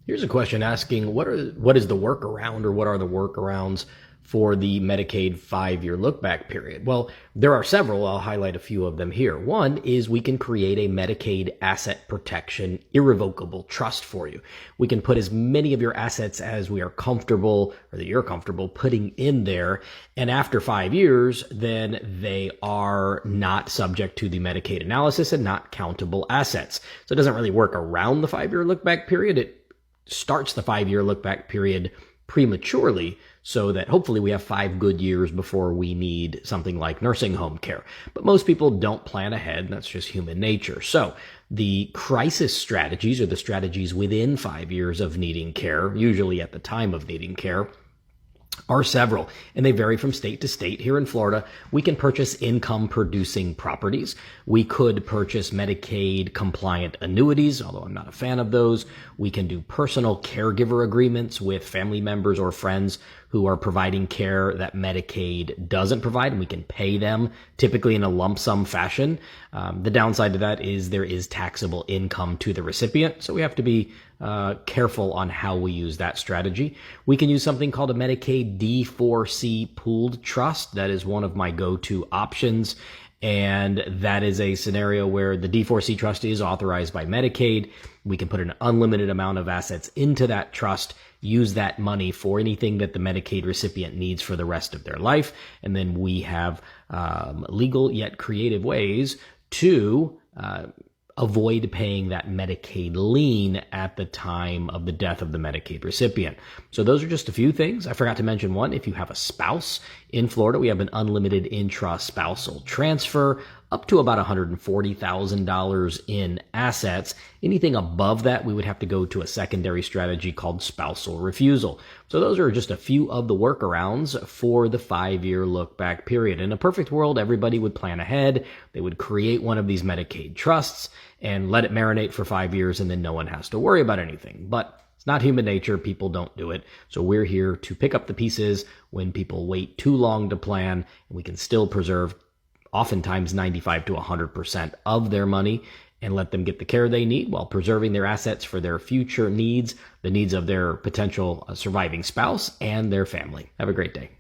Here's a question asking what is the workaround, or what are the workarounds for the Medicaid 5-year look back period? Well, there are several. I'll highlight a few of them here. One is we can create a Medicaid asset protection irrevocable trust for you. We can put as many of your assets as we are comfortable, or that you're comfortable putting in there. And after 5 years, then they are not subject to the Medicaid analysis and not countable assets. So it doesn't really work around the 5-year look back period. It starts the 5-year look back period prematurely so that hopefully we have 5 good years before we need something like nursing home care. But most people don't plan ahead, and that's just human nature. So the crisis strategies, or the strategies within 5 years of needing care, usually at the time of needing care, are several, and they vary from state to state. Here in Florida, we can purchase income-producing properties. We could purchase Medicaid-compliant annuities, although I'm not a fan of those. We can do personal caregiver agreements with family members or friends who are providing care that Medicaid doesn't provide, and we can pay them, typically in a lump sum fashion. The downside to that is there is taxable income to the recipient, so we have to be careful on how we use that strategy. We can use something called a Medicaid D4C pooled trust. That is one of my go-to options. And that is a scenario where the D4C trust is authorized by Medicaid. We can put an unlimited amount of assets into that trust, use that money for anything that the Medicaid recipient needs for the rest of their life. And then we have legal yet creative ways to avoid paying that Medicaid lien at the time of the death of the Medicaid recipient. So those are just a few things. I forgot to mention one. If you have a spouse in Florida, we have an unlimited intra-spousal transfer up to about $140,000 in assets. Anything above that, we would have to go to a secondary strategy called spousal refusal. So those are just a few of the workarounds for the 5-year look back period. In a perfect world, everybody would plan ahead. They would create one of these Medicaid trusts and let it marinate for 5 years, and then no one has to worry about anything. But it's not human nature. People don't do it. So we're here to pick up the pieces when people wait too long to plan, and we can still preserve oftentimes 95 to 100% of their money and let them get the care they need while preserving their assets for their future needs, the needs of their potential surviving spouse and their family. Have a great day.